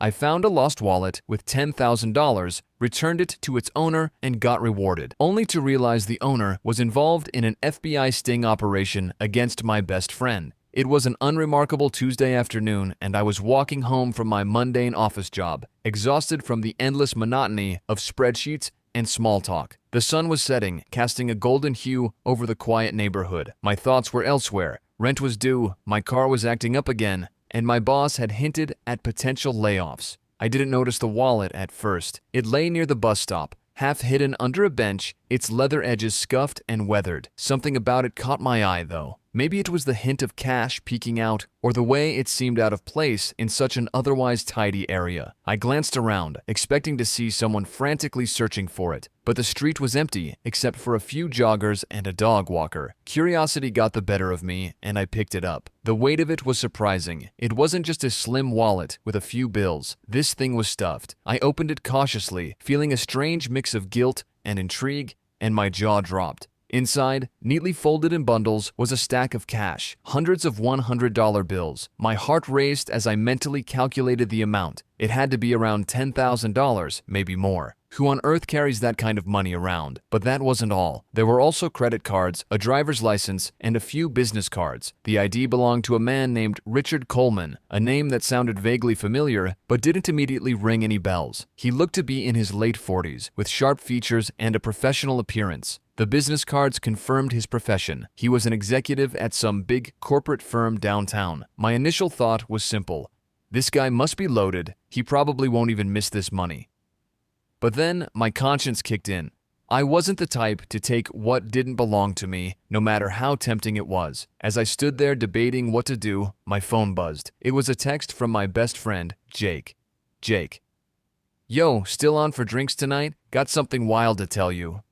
I found a lost wallet with $10,000, returned it to its owner, and got rewarded, only to realize the owner was involved in an FBI sting operation against my best friend. It was an unremarkable Tuesday afternoon, and I was walking home from my mundane office job, exhausted from the endless monotony of spreadsheets and small talk. The sun was setting, casting a golden hue over the quiet neighborhood. My thoughts were elsewhere. Rent was due, my car was acting up again, and my boss had hinted at potential layoffs. I didn't notice the wallet at first. It lay near the bus stop, half hidden under a bench, its leather edges scuffed and weathered. Something about it caught my eye, though. Maybe it was the hint of cash peeking out, or the way it seemed out of place in such an otherwise tidy area. I glanced around, expecting to see someone frantically searching for it, but the street was empty except for a few joggers and a dog walker. Curiosity got the better of me, and I picked it up. The weight of it was surprising. It wasn't just a slim wallet with a few bills. This thing was stuffed. I opened it cautiously, feeling a strange mix of guilt and intrigue, and my jaw dropped. Inside, neatly folded in bundles, was a stack of cash, hundreds of $100 bills. My heart raced as I mentally calculated the amount. It had to be around $10,000, maybe more. Who on earth carries that kind of money around? But that wasn't all. There were also credit cards, a driver's license, and a few business cards. The ID belonged to a man named Richard Coleman, a name that sounded vaguely familiar, but didn't immediately ring any bells. He looked to be in his late 40s, with sharp features and a professional appearance. The business cards confirmed his profession. He was an executive at some big corporate firm downtown. My initial thought was simple. This guy must be loaded. He probably won't even miss this money. But then my conscience kicked in. I wasn't the type to take what didn't belong to me, no matter how tempting it was. As I stood there debating what to do, my phone buzzed. It was a text from my best friend, Jake. Jake. Yo, still on for drinks tonight? Got something wild to tell you.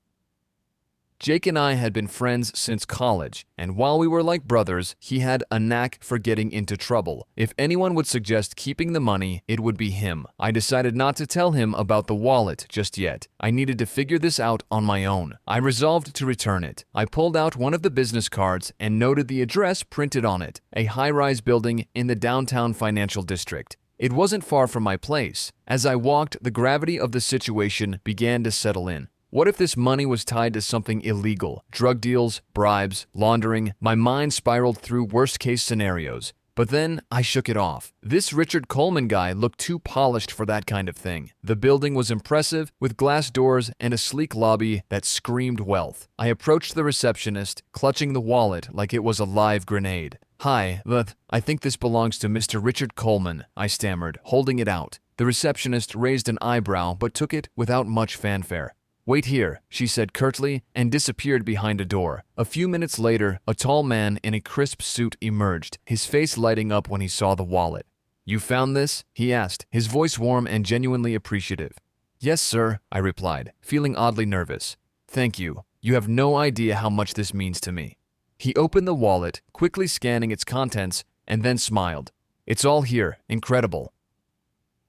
Jake and I had been friends since college, and while we were like brothers, he had a knack for getting into trouble. If anyone would suggest keeping the money, it would be him. I decided not to tell him about the wallet just yet. I needed to figure this out on my own. I resolved to return it. I pulled out one of the business cards and noted the address printed on it, a high-rise building in the downtown financial district. It wasn't far from my place. As I walked, the gravity of the situation began to settle in. What if this money was tied to something illegal? Drug deals, bribes, laundering. My mind spiraled through worst-case scenarios. But then I shook it off. This Richard Coleman guy looked too polished for that kind of thing. The building was impressive, with glass doors and a sleek lobby that screamed wealth. I approached the receptionist, clutching the wallet like it was a live grenade. Hi, I think this belongs to Mr. Richard Coleman, I stammered, holding it out. The receptionist raised an eyebrow but took it without much fanfare. Wait here, she said curtly, and disappeared behind a door. A few minutes later, a tall man in a crisp suit emerged, his face lighting up when he saw the wallet. You found this? He asked, his voice warm and genuinely appreciative. Yes, sir, I replied, feeling oddly nervous. Thank you. You have no idea how much this means to me. He opened the wallet, quickly scanning its contents, and then smiled. It's all here. Incredible.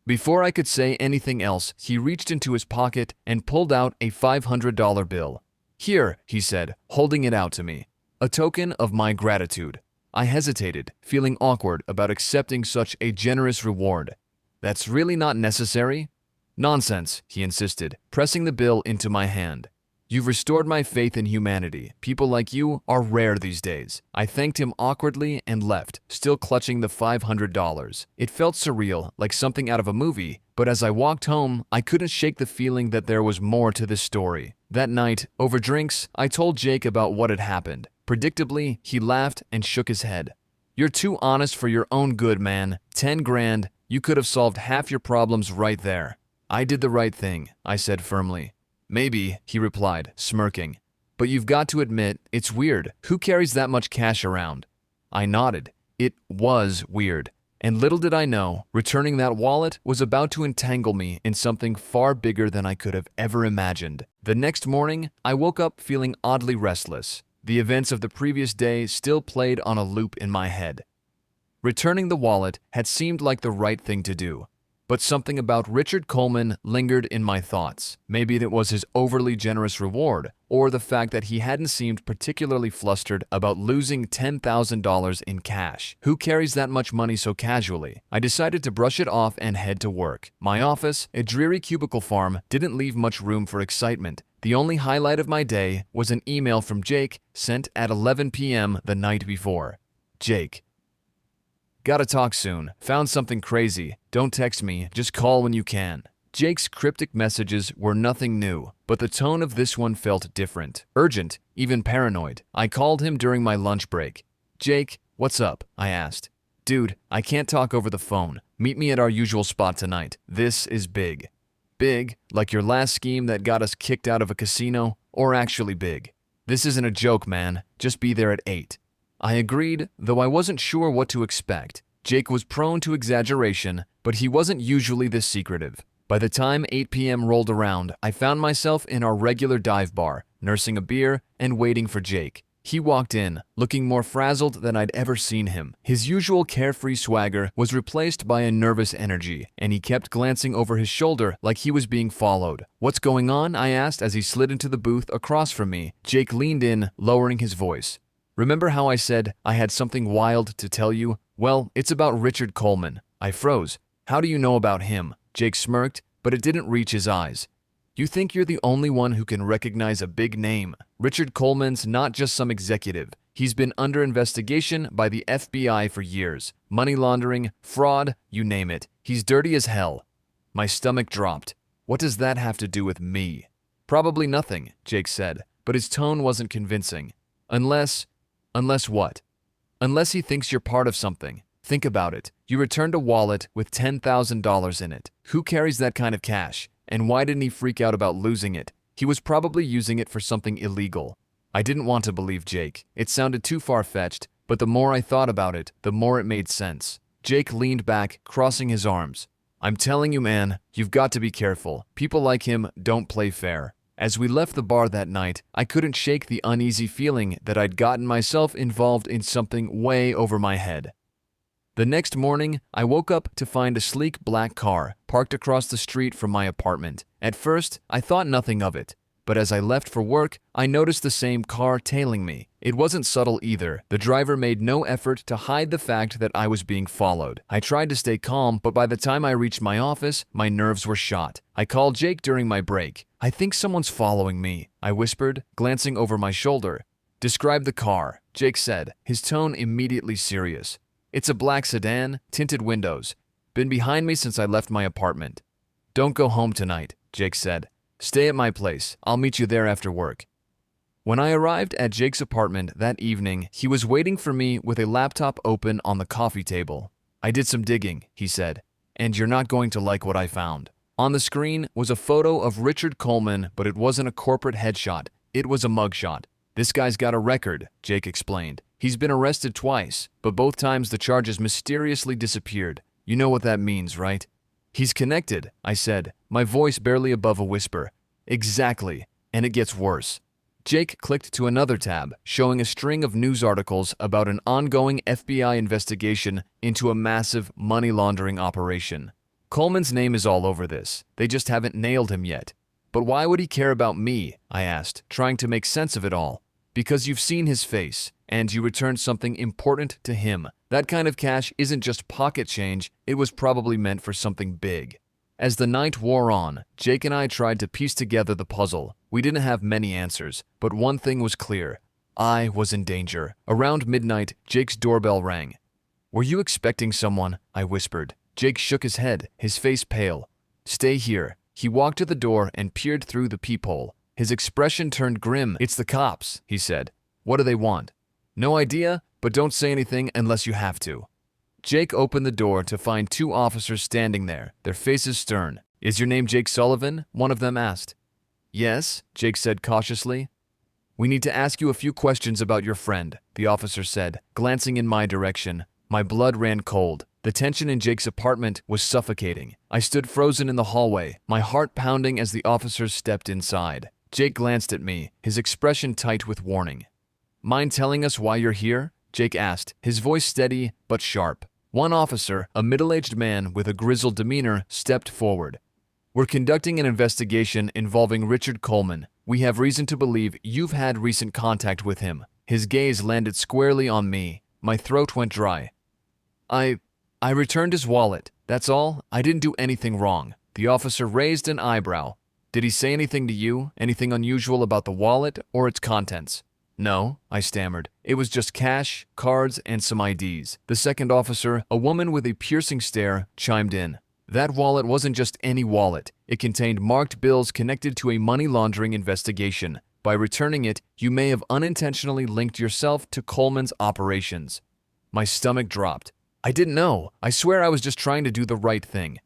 Before I could say anything else, he reached into his pocket and pulled out a $500 bill. Here, he said, holding it out to me. A token of my gratitude. I hesitated, feeling awkward about accepting such a generous reward. That's really not necessary? Nonsense, he insisted, pressing the bill into my hand. You've restored my faith in humanity. People like you are rare these days. I thanked him awkwardly and left, still clutching the $500. It felt surreal, like something out of a movie, but as I walked home, I couldn't shake the feeling that there was more to this story. That night, over drinks, I told Jake about what had happened. Predictably, he laughed and shook his head. You're too honest for your own good, man. 10 grand, you could have solved half your problems right there. I did the right thing, I said firmly. Maybe, he replied, smirking. But you've got to admit, it's weird. Who carries that much cash around? I nodded. It was weird. And little did I know, returning that wallet was about to entangle me in something far bigger than I could have ever imagined. The next morning, I woke up feeling oddly restless. The events of the previous day still played on a loop in my head. Returning the wallet had seemed like the right thing to do. But something about Richard Coleman lingered in my thoughts. Maybe it was his overly generous reward, or the fact that he hadn't seemed particularly flustered about losing $10,000 in cash. Who carries that much money so casually? I decided to brush it off and head to work. My office, a dreary cubicle farm, didn't leave much room for excitement. The only highlight of my day was an email from Jake sent at 11 p.m. the night before. Jake. Gotta talk soon. Found something crazy. Don't text me, just call when you can. Jake's cryptic messages were nothing new, but the tone of this one felt different. Urgent, even paranoid. I called him during my lunch break. Jake, what's up? I asked. Dude, I can't talk over the phone. Meet me at our usual spot tonight. This is big. Big, like your last scheme that got us kicked out of a casino, or actually big. This isn't a joke, man. Just be there at 8. I agreed, though I wasn't sure what to expect. Jake was prone to exaggeration, but he wasn't usually this secretive. By the time 8 p.m. rolled around, I found myself in our regular dive bar, nursing a beer and waiting for Jake. He walked in, looking more frazzled than I'd ever seen him. His usual carefree swagger was replaced by a nervous energy, and he kept glancing over his shoulder like he was being followed. What's going on? I asked as he slid into the booth across from me. Jake leaned in, lowering his voice. Remember how I said I had something wild to tell you? Well, it's about Richard Coleman. I froze. How do you know about him? Jake smirked, but it didn't reach his eyes. You think you're the only one who can recognize a big name. Richard Coleman's not just some executive. He's been under investigation by the FBI for years. Money laundering, fraud, you name it. He's dirty as hell. My stomach dropped. What does that have to do with me? Probably nothing, Jake said, but his tone wasn't convincing. Unless what? Unless he thinks you're part of something. Think about it. You returned a wallet with $10,000 in it. Who carries that kind of cash? And why didn't he freak out about losing it? He was probably using it for something illegal. I didn't want to believe Jake. It sounded too far-fetched, but the more I thought about it, the more it made sense. Jake leaned back, crossing his arms. I'm telling you, man, you've got to be careful. People like him don't play fair. As we left the bar that night, I couldn't shake the uneasy feeling that I'd gotten myself involved in something way over my head. The next morning, I woke up to find a sleek black car parked across the street from my apartment. At first, I thought nothing of it, but as I left for work, I noticed the same car tailing me. It wasn't subtle either. The driver made no effort to hide the fact that I was being followed. I tried to stay calm, but by the time I reached my office, my nerves were shot. I called Jake during my break. I think someone's following me, I whispered, glancing over my shoulder. Describe the car, Jake said, his tone immediately serious. It's a black sedan, tinted windows. Been behind me since I left my apartment. Don't go home tonight, Jake said. Stay at my place. I'll meet you there after work. When I arrived at Jake's apartment that evening, he was waiting for me with a laptop open on the coffee table. I did some digging, he said, and you're not going to like what I found. On the screen was a photo of Richard Coleman, but it wasn't a corporate headshot. It was a mugshot. This guy's got a record, Jake explained. He's been arrested twice, but both times the charges mysteriously disappeared. You know what that means, right? He's connected, I said, my voice barely above a whisper. Exactly, and it gets worse. Jake clicked to another tab, showing a string of news articles about an ongoing FBI investigation into a massive money laundering operation. Coleman's name is all over this. They just haven't nailed him yet. But why would he care about me? I asked, trying to make sense of it all. Because you've seen his face, and you returned something important to him. That kind of cash isn't just pocket change, it was probably meant for something big. As the night wore on, Jake and I tried to piece together the puzzle. We didn't have many answers, but one thing was clear. I was in danger. Around midnight, Jake's doorbell rang. Were you expecting someone? I whispered. Jake shook his head, his face pale. Stay here. He walked to the door and peered through the peephole. His expression turned grim. It's the cops, he said. What do they want? No idea, but don't say anything unless you have to. Jake opened the door to find 2 officers standing there, their faces stern. Is your name Jake Sullivan? One of them asked. Yes, Jake said cautiously. We need to ask you a few questions about your friend, the officer said, glancing in my direction. My blood ran cold. The tension in Jake's apartment was suffocating. I stood frozen in the hallway, my heart pounding as the officers stepped inside. Jake glanced at me, his expression tight with warning. Mind telling us why you're here? Jake asked, his voice steady but sharp. One officer, a middle-aged man with a grizzled demeanor, stepped forward. We're conducting an investigation involving Richard Coleman. We have reason to believe you've had recent contact with him. His gaze landed squarely on me. My throat went dry. I returned his wallet. That's all. I didn't do anything wrong. The officer raised an eyebrow. Did he say anything to you? Anything unusual about the wallet or its contents? No, I stammered. It was just cash, cards, and some IDs. The second officer, a woman with a piercing stare, chimed in. That wallet wasn't just any wallet. It contained marked bills connected to a money laundering investigation. By returning it, you may have unintentionally linked yourself to Coleman's operations. My stomach dropped. I didn't know. I swear I was just trying to do the right thing.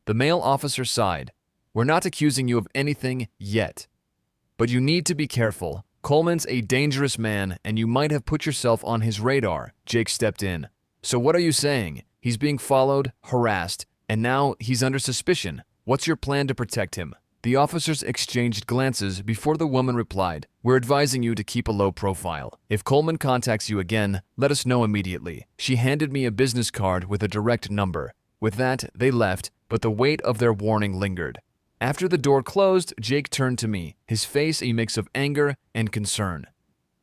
The male officer sighed. We're not accusing you of anything yet. But you need to be careful. Coleman's a dangerous man, and you might have put yourself on his radar. Jake stepped in. So what are you saying? He's being followed, harassed, and now he's under suspicion. What's your plan to protect him? The officers exchanged glances before the woman replied, We're advising you to keep a low profile. If Coleman contacts you again, let us know immediately. She handed me a business card with a direct number. With that, they left, but the weight of their warning lingered. After the door closed, Jake turned to me, his face a mix of anger and concern.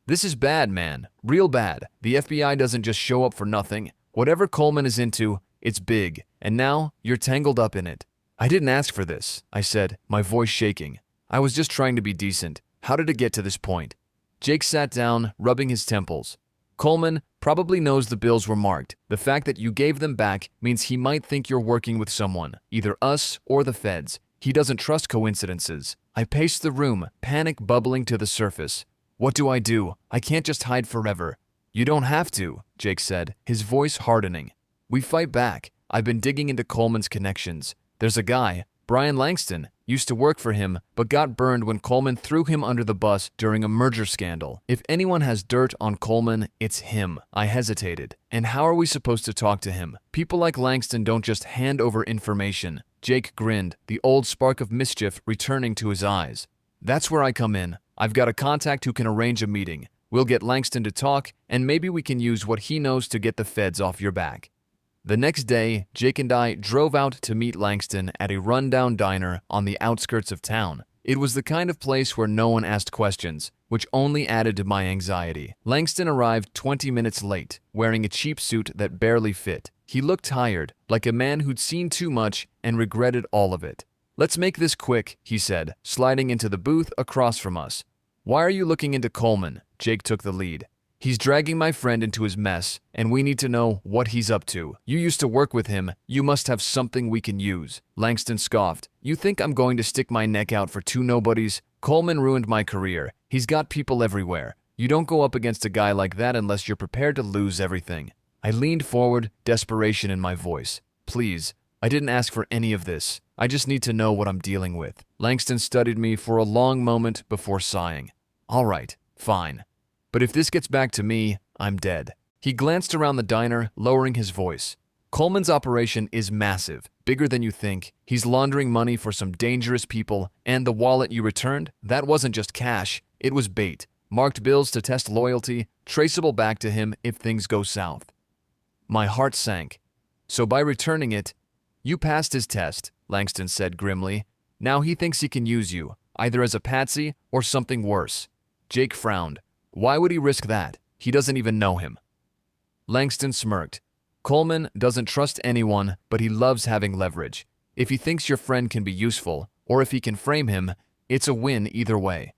This is bad, man. Real bad. The FBI doesn't just show up for nothing. Whatever Coleman is into, it's big, and now you're tangled up in it. I didn't ask for this, I said, my voice shaking. I was just trying to be decent. How did it get to this point? Jake sat down, rubbing his temples. Coleman probably knows the bills were marked. The fact that you gave them back means he might think you're working with someone, either us or the feds. He doesn't trust coincidences. I paced the room, panic bubbling to the surface. What do? I can't just hide forever. You don't have to, Jake said, his voice hardening. We fight back. I've been digging into Coleman's connections. There's a guy, Brian Langston, used to work for him, but got burned when Coleman threw him under the bus during a merger scandal. If anyone has dirt on Coleman, it's him. I hesitated. And how are we supposed to talk to him? People like Langston don't just hand over information. Jake grinned, the old spark of mischief returning to his eyes. That's where I come in. I've got a contact who can arrange a meeting. We'll get Langston to talk, and maybe we can use what he knows to get the feds off your back. The next day, Jake and I drove out to meet Langston at a rundown diner on the outskirts of town. It was the kind of place where no one asked questions, which only added to my anxiety. Langston arrived 20 minutes late, wearing a cheap suit that barely fit. He looked tired, like a man who'd seen too much and regretted all of it. Let's make this quick, he said, sliding into the booth across from us. Why are you looking into Coleman? Jake took the lead. He's dragging my friend into his mess, and we need to know what he's up to. You used to work with him. You must have something we can use. Langston scoffed. You think I'm going to stick my neck out for two nobodies? Coleman ruined my career. He's got people everywhere. You don't go up against a guy like that unless you're prepared to lose everything. I leaned forward, desperation in my voice. Please, I didn't ask for any of this. I just need to know what I'm dealing with. Langston studied me for a long moment before sighing. All right, fine. But if this gets back to me, I'm dead. He glanced around the diner, lowering his voice. Coleman's operation is massive, bigger than you think. He's laundering money for some dangerous people, and the wallet you returned, that wasn't just cash, it was bait. Marked bills to test loyalty, traceable back to him if things go south. My heart sank. So by returning it, you passed his test, Langston said grimly. Now he thinks he can use you, either as a patsy or something worse. Jake frowned. Why would he risk that? He doesn't even know him. Langston smirked. Coleman doesn't trust anyone, but he loves having leverage. If he thinks your friend can be useful, or if he can frame him, it's a win either way.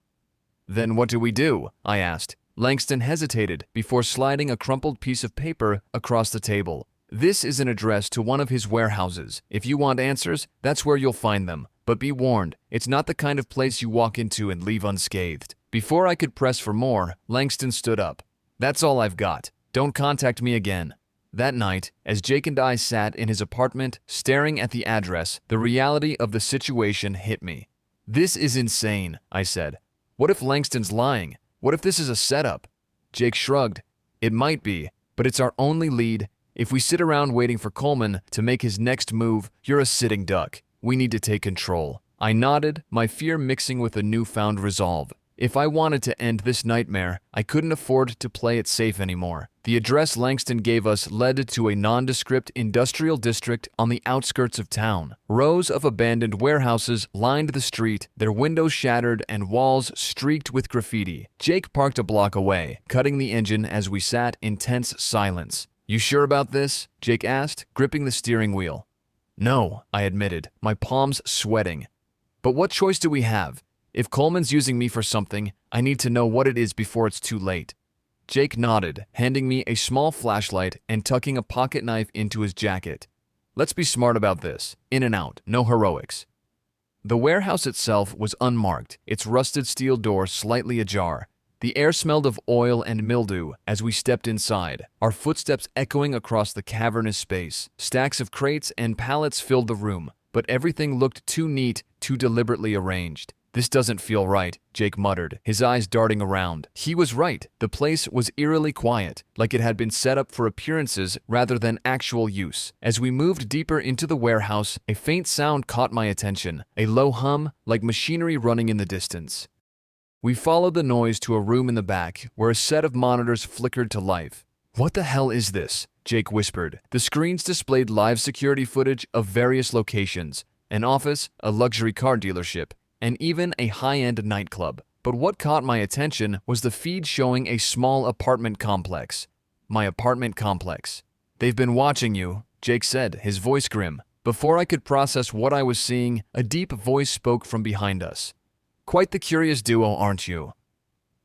Then what do we do? I asked. Langston hesitated before sliding a crumpled piece of paper across the table. This is an address to one of his warehouses. If you want answers, that's where you'll find them. But be warned, it's not the kind of place you walk into and leave unscathed. Before I could press for more, Langston stood up. That's all I've got. Don't contact me again. That night, as Jake and I sat in his apartment staring at the address, the reality of the situation hit me. This is insane, I said. What if Langston's lying? What if this is a setup? Jake shrugged. It might be, but it's our only lead. If we sit around waiting for Coleman to make his next move, you're a sitting duck. We need to take control. I nodded, my fear mixing with a newfound resolve. If I wanted to end this nightmare, I couldn't afford to play it safe anymore. The address Langston gave us led to a nondescript industrial district on the outskirts of town. Rows of abandoned warehouses lined the street, their windows shattered and walls streaked with graffiti. Jake parked a block away, cutting the engine as we sat in tense silence. "You sure about this?" Jake asked, gripping the steering wheel. "No," I admitted, my palms sweating. "But what choice do we have? If Coleman's using me for something, I need to know what it is before it's too late." Jake nodded, handing me a small flashlight and tucking a pocket knife into his jacket. "Let's be smart about this. In and out, no heroics." The warehouse itself was unmarked, its rusted steel door slightly ajar. The air smelled of oil and mildew as we stepped inside, our footsteps echoing across the cavernous space. Stacks of crates and pallets filled the room, but everything looked too neat, too deliberately arranged. "This doesn't feel right," Jake muttered, his eyes darting around. He was right. The place was eerily quiet, like it had been set up for appearances rather than actual use. As we moved deeper into the warehouse, a faint sound caught my attention, a low hum, like machinery running in the distance. We followed the noise to a room in the back, where a set of monitors flickered to life. "What the hell is this?" Jake whispered. The screens displayed live security footage of various locations, an office, a luxury car dealership, and even a high-end nightclub. But what caught my attention was the feed showing a small apartment complex. My apartment complex. "They've been watching you," Jake said, his voice grim. Before I could process what I was seeing, a deep voice spoke from behind us. "Quite the curious duo, aren't you?"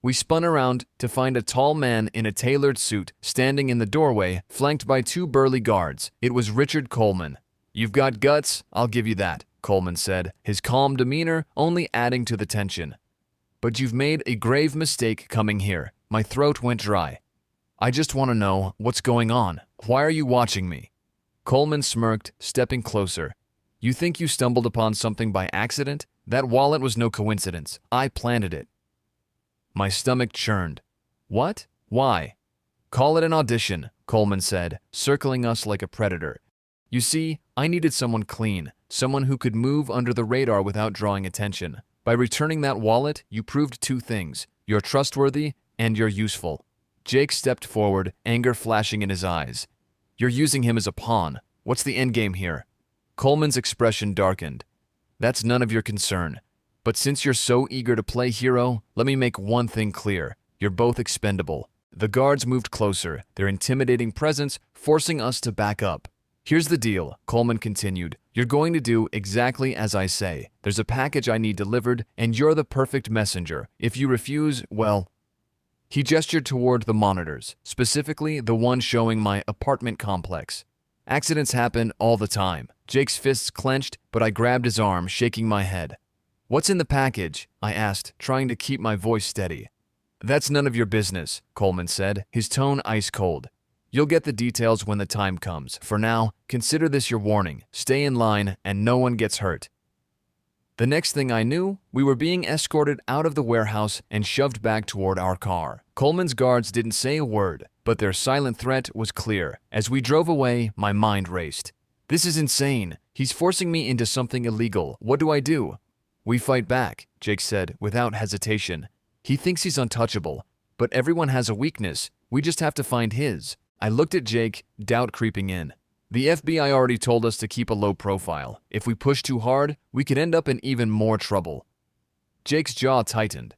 We spun around to find a tall man in a tailored suit standing in the doorway, flanked by two burly guards. It was Richard Coleman. "You've got guts, I'll give you that," Coleman said, his calm demeanor only adding to the tension. "But you've made a grave mistake coming here." My throat went dry. "I just want to know what's going on. Why are you watching me?" Coleman smirked, stepping closer. "You think you stumbled upon something by accident? That wallet was no coincidence. I planted it." My stomach churned. "What? Why?" "Call it an audition," Coleman said, circling us like a predator. "You see, I needed someone clean, someone who could move under the radar without drawing attention. By returning that wallet, you proved two things. You're trustworthy and you're useful." Jake stepped forward, anger flashing in his eyes. "You're using him as a pawn. What's the endgame here?" Coleman's expression darkened. "That's none of your concern. But since you're so eager to play hero, let me make one thing clear. You're both expendable." The guards moved closer, their intimidating presence forcing us to back up. "Here's the deal," Coleman continued. "You're going to do exactly as I say. There's a package I need delivered, and you're the perfect messenger. If you refuse, well..." He gestured toward the monitors, specifically the one showing my apartment complex. "Accidents happen all the time." Jake's fists clenched, but I grabbed his arm, shaking my head. "What's in the package?" I asked, trying to keep my voice steady. "That's none of your business," Coleman said, his tone ice cold. "You'll get the details when the time comes. For now, consider this your warning. Stay in line and no one gets hurt." The next thing I knew, we were being escorted out of the warehouse and shoved back toward our car. Coleman's guards didn't say a word, but their silent threat was clear. As we drove away, my mind raced. "This is insane. He's forcing me into something illegal. What do I do?" "We fight back," Jake said without hesitation. "He thinks he's untouchable, but everyone has a weakness. We just have to find his." I looked at Jake, doubt creeping in. "The FBI already told us to keep a low profile. If we push too hard, we could end up in even more trouble." Jake's jaw tightened.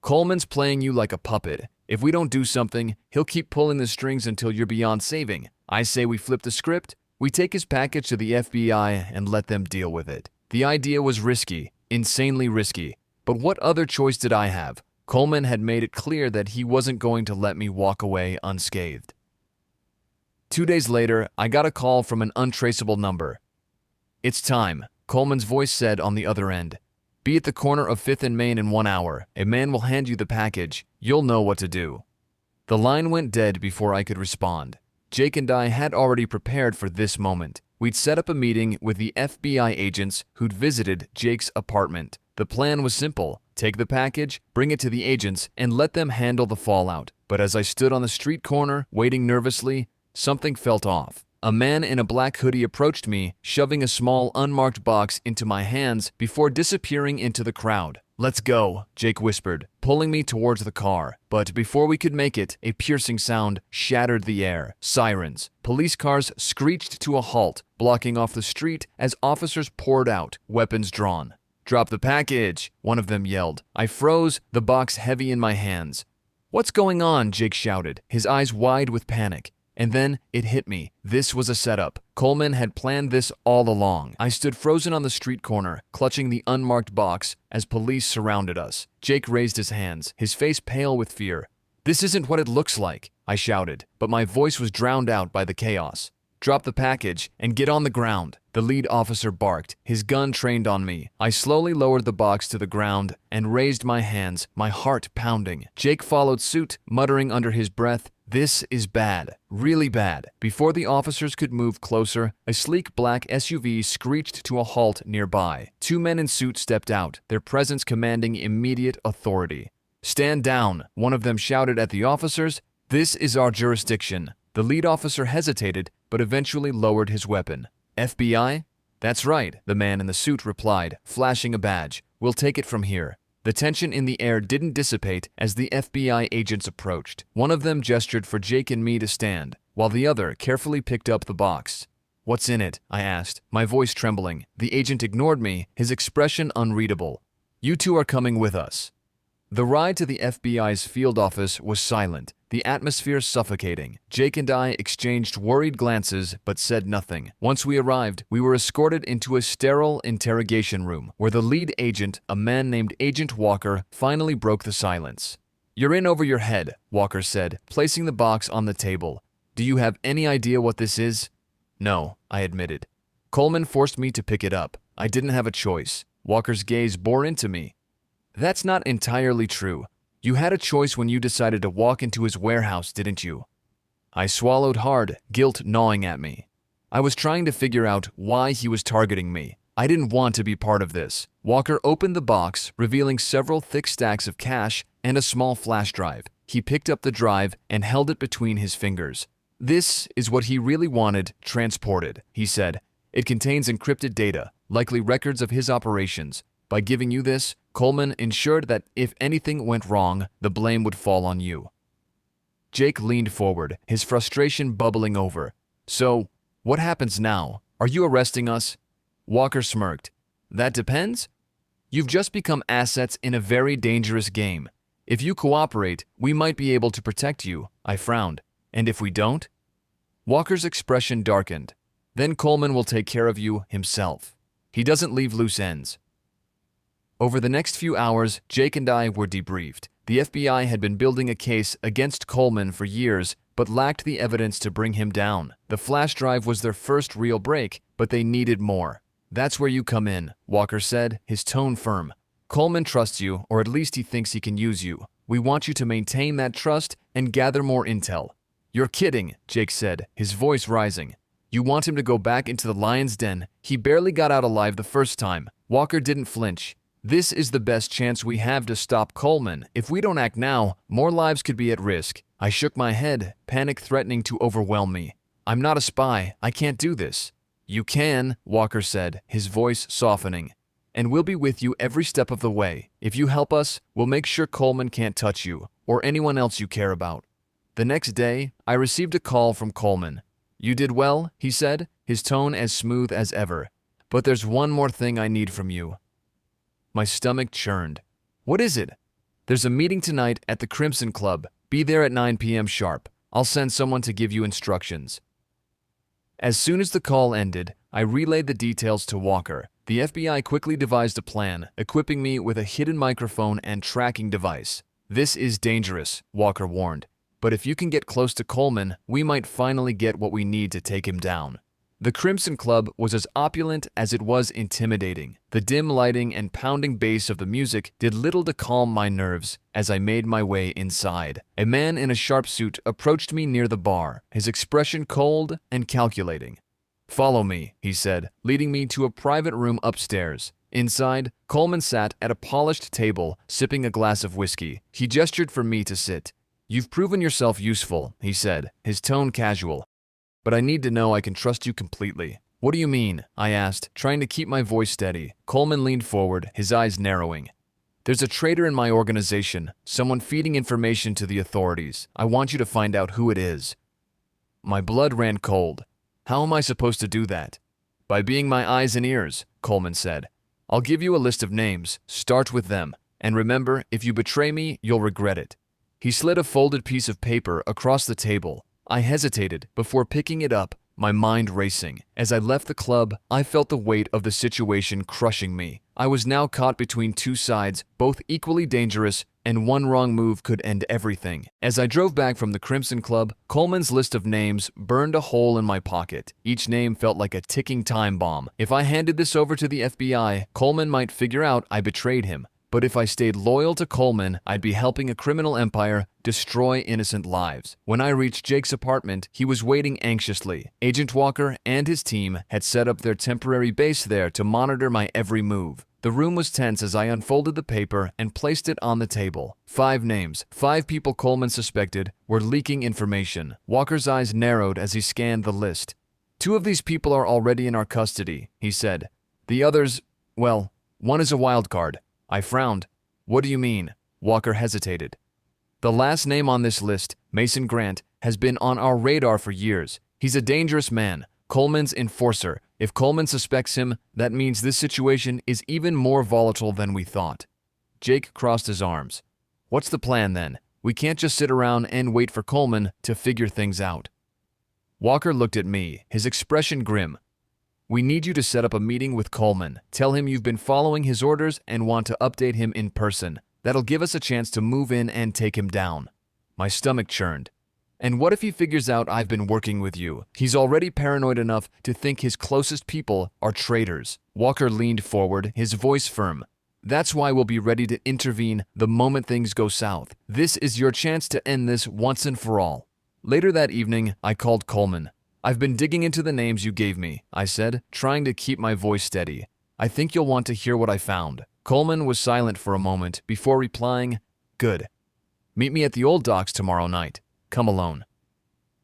"Coleman's playing you like a puppet. If we don't do something, he'll keep pulling the strings until you're beyond saving. I say we flip the script, we take his package to the FBI and let them deal with it." The idea was risky, insanely risky. But what other choice did I have? Coleman had made it clear that he wasn't going to let me walk away unscathed. 2 days later, I got a call from an untraceable number. "It's time," Coleman's voice said on the other end. "Be at the corner of 5th and Main in 1 hour. A man will hand you the package. You'll know what to do." The line went dead before I could respond. Jake and I had already prepared for this moment. We'd set up a meeting with the FBI agents who'd visited Jake's apartment. The plan was simple. Take the package, bring it to the agents, and let them handle the fallout. But as I stood on the street corner, waiting nervously, something felt off. A man in a black hoodie approached me, shoving a small, unmarked box into my hands before disappearing into the crowd. "Let's go," Jake whispered, pulling me towards the car. But before we could make it, a piercing sound shattered the air. Sirens. Police cars screeched to a halt, blocking off the street as officers poured out, weapons drawn. "Drop the package," one of them yelled. I froze, the box heavy in my hands. "What's going on?" Jake shouted, his eyes wide with panic. And then it hit me. This was a setup. Coleman had planned this all along. I stood frozen on the street corner, clutching the unmarked box as police surrounded us. Jake raised his hands, his face pale with fear. "This isn't what it looks like," I shouted, but my voice was drowned out by the chaos. "Drop the package and get on the ground," the lead officer barked, his gun trained on me. I slowly lowered the box to the ground and raised my hands, my heart pounding. Jake followed suit, muttering under his breath, "This is bad, really bad." Before the officers could move closer, a sleek black SUV screeched to a halt nearby. Two men in suits stepped out, their presence commanding immediate authority. "Stand down," one of them shouted at the officers. "This is our jurisdiction." The lead officer hesitated, but eventually lowered his weapon. "FBI?" "That's right," the man in the suit replied, flashing a badge. "We'll take it from here." The tension in the air didn't dissipate as the FBI agents approached. One of them gestured for Jake and me to stand, while the other carefully picked up the box. "What's in it?" I asked, my voice trembling. The agent ignored me, his expression unreadable. "You two are coming with us." The ride to the FBI's field office was silent, the atmosphere suffocating. Jake and I exchanged worried glances but said nothing. Once we arrived, we were escorted into a sterile interrogation room where the lead agent, a man named Agent Walker, finally broke the silence. "You're in over your head," Walker said, placing the box on the table. "Do you have any idea what this is?" "No," I admitted. "Coleman forced me to pick it up. I didn't have a choice." Walker's gaze bore into me. "That's not entirely true. You had a choice when you decided to walk into his warehouse, didn't you?" I swallowed hard, guilt gnawing at me. I was trying to figure out why he was targeting me. I didn't want to be part of this. Walker opened the box, revealing several thick stacks of cash and a small flash drive. He picked up the drive and held it between his fingers. "This is what he really wanted transported," he said. "It contains encrypted data, likely records of his operations. By giving you this, Coleman ensured that if anything went wrong, the blame would fall on you." Jake leaned forward, his frustration bubbling over. "So, what happens now? Are you arresting us?" Walker smirked. "That depends. You've just become assets in a very dangerous game. If you cooperate, we might be able to protect you." I frowned. "And if we don't?" Walker's expression darkened. "Then Coleman will take care of you himself. He doesn't leave loose ends." Over the next few hours, Jake and I were debriefed. The FBI had been building a case against Coleman for years, but lacked the evidence to bring him down. The flash drive was their first real break, but they needed more. "That's where you come in," Walker said, his tone firm. "Coleman trusts you, or at least he thinks he can use you. We want you to maintain that trust and gather more intel." "You're kidding," Jake said, his voice rising. "You want him to go back into the lion's den? He barely got out alive the first time." Walker didn't flinch. "This is the best chance we have to stop Coleman. If we don't act now, more lives could be at risk." I shook my head, panic threatening to overwhelm me. "I'm not a spy. I can't do this." "You can," Walker said, his voice softening. "And we'll be with you every step of the way. If you help us, we'll make sure Coleman can't touch you, or anyone else you care about." The next day, I received a call from Coleman. "You did well," he said, his tone as smooth as ever. "But there's one more thing I need from you." My stomach churned. "What is it?" "There's a meeting tonight at the Crimson Club. Be there at 9 p.m. sharp. I'll send someone to give you instructions." As soon as the call ended, I relayed the details to Walker. The FBI quickly devised a plan, equipping me with a hidden microphone and tracking device. "This is dangerous," Walker warned. "But if you can get close to Coleman, we might finally get what we need to take him down." The Crimson Club was as opulent as it was intimidating. The dim lighting and pounding bass of the music did little to calm my nerves as I made my way inside. A man in a sharp suit approached me near the bar, his expression cold and calculating. "Follow me," he said, leading me to a private room upstairs. Inside, Coleman sat at a polished table, sipping a glass of whiskey. He gestured for me to sit. "You've proven yourself useful," he said, his tone casual. "But I need to know I can trust you completely." "What do you mean?" I asked, trying to keep my voice steady. Coleman leaned forward, his eyes narrowing. There's a traitor in my organization, someone feeding information to the authorities. I want you to find out who it is." My blood ran cold. How am I supposed to do that? "By being my eyes and ears," Coleman said. "I'll give you a list of names. Start with them. And remember, if you betray me, you'll regret it." He slid a folded piece of paper across the table. I hesitated before picking it up, my mind racing. As I left the club, I felt the weight of the situation crushing me. I was now caught between two sides, both equally dangerous, and one wrong move could end everything. As I drove back from the Crimson Club, Coleman's list of names burned a hole in my pocket. Each name felt like a ticking time bomb. If I handed this over to the FBI, Coleman might figure out I betrayed him. But if I stayed loyal to Coleman, I'd be helping a criminal empire destroy innocent lives. When I reached Jake's apartment, he was waiting anxiously. Agent Walker and his team had set up their temporary base there to monitor my every move. The room was tense as I unfolded the paper and placed it on the table. 5 names, 5 people Coleman suspected, were leaking information. Walker's eyes narrowed as he scanned the list. "2 of these people are already in our custody," he said. "The others, well, one is a wild card." I frowned. "What do you mean?" Walker hesitated. "The last name on this list, Mason Grant, has been on our radar for years. He's a dangerous man, Coleman's enforcer. If Coleman suspects him, that means this situation is even more volatile than we thought." Jake crossed his arms. "What's the plan then? We can't just sit around and wait for Coleman to figure things out." Walker looked at me, his expression grim. "We need you to set up a meeting with Coleman. Tell him you've been following his orders and want to update him in person. That'll give us a chance to move in and take him down." My stomach churned. "And what if he figures out I've been working with you? He's already paranoid enough to think his closest people are traitors." Walker leaned forward, his voice firm. "That's why we'll be ready to intervene the moment things go south. This is your chance to end this once and for all." Later that evening, I called Coleman. "I've been digging into the names you gave me," I said, trying to keep my voice steady. "I think you'll want to hear what I found." Coleman was silent for a moment before replying, "Good. Meet me at the old docks tomorrow night. Come alone."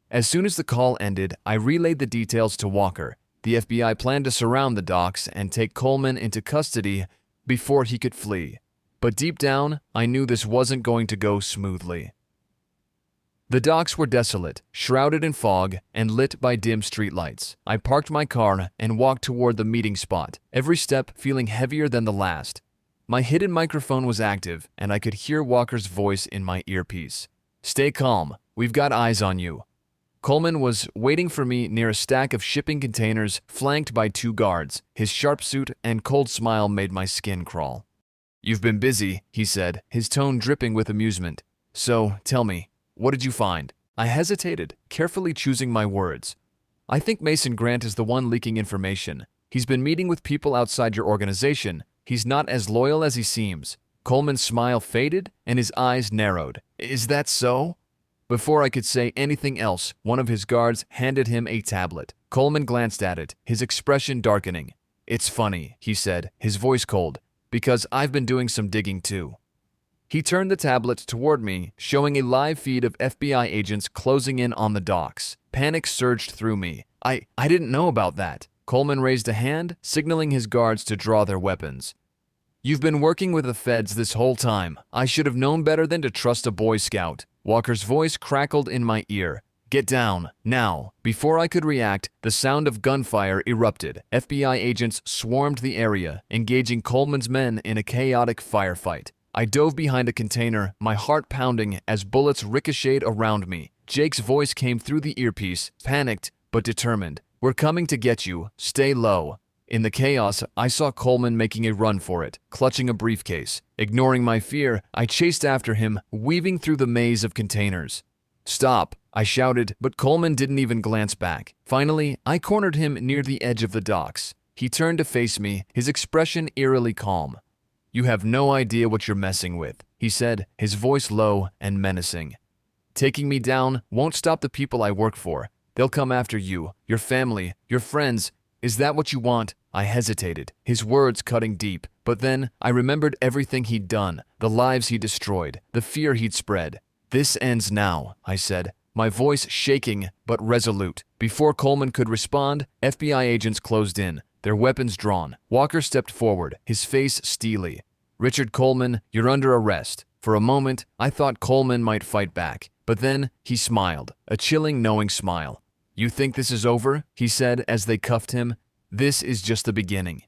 As soon as the call ended, I relayed the details to Walker. The FBI planned to surround the docks and take Coleman into custody before he could flee. But deep down, I knew this wasn't going to go smoothly. The docks were desolate, shrouded in fog, and lit by dim streetlights. I parked my car and walked toward the meeting spot, every step feeling heavier than the last. My hidden microphone was active, and I could hear Walker's voice in my earpiece. "Stay calm. We've got eyes on you." Coleman was waiting for me near a stack of shipping containers flanked by 2 guards. His sharp suit and cold smile made my skin crawl. "You've been busy," he said, his tone dripping with amusement. "So, tell me, what did you find?" I hesitated, carefully choosing my words. "I think Mason Grant is the one leaking information. He's been meeting with people outside your organization. He's not as loyal as he seems." Coleman's smile faded and his eyes narrowed. "Is that so?" Before I could say anything else, one of his guards handed him a tablet. Coleman glanced at it, his expression darkening. "It's funny," he said, his voice cold, "because I've been doing some digging too." He turned the tablet toward me, showing a live feed of FBI agents closing in on the docks. Panic surged through me. I didn't know about that." Coleman raised a hand, signaling his guards to draw their weapons. "You've been working with the feds this whole time. I should have known better than to trust a Boy Scout." Walker's voice crackled in my ear. "Get down, now." Before I could react, the sound of gunfire erupted. FBI agents swarmed the area, engaging Coleman's men in a chaotic firefight. I dove behind a container, my heart pounding as bullets ricocheted around me. Jake's voice came through the earpiece, panicked but determined. "We're coming to get you. Stay low." In the chaos, I saw Coleman making a run for it, clutching a briefcase. Ignoring my fear, I chased after him, weaving through the maze of containers. "Stop!" I shouted, but Coleman didn't even glance back. Finally, I cornered him near the edge of the docks. He turned to face me, his expression eerily calm. "You have no idea what you're messing with," he said, his voice low and menacing. "Taking me down won't stop the people I work for. They'll come after you, your family, your friends. Is that what you want?" I hesitated, his words cutting deep. But then I remembered everything he'd done, the lives he destroyed, the fear he'd spread. "This ends now," I said, my voice shaking but resolute. Before Coleman could respond, FBI agents closed in, their weapons drawn. Walker stepped forward, his face steely. Richard Coleman, you're under arrest. For a moment, I thought Coleman might fight back, but then he smiled, a chilling, knowing smile. You think this is over? He said as they cuffed him. This is just the beginning.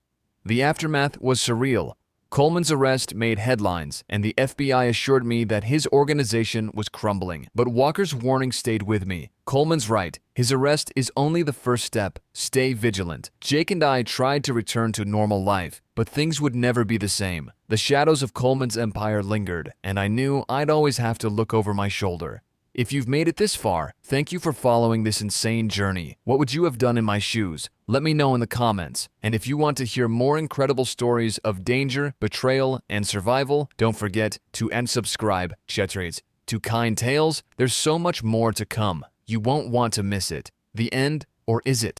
The aftermath was surreal. Coleman's arrest made headlines, and the FBI assured me that his organization was crumbling. But Walker's warning stayed with me. Coleman's right. His arrest is only the first step. Stay vigilant. Jake and I tried to return to normal life, but things would never be the same. The shadows of Coleman's empire lingered, and I knew I'd always have to look over my shoulder. If you've made it this far, thank you for following this insane journey. What would you have done in my shoes? Let me know in the comments. And if you want to hear more incredible stories of danger, betrayal, and survival, don't forget to unsubscribe, Chetrades. To Kind Tales, there's so much more to come. You won't want to miss it. The end, or is it?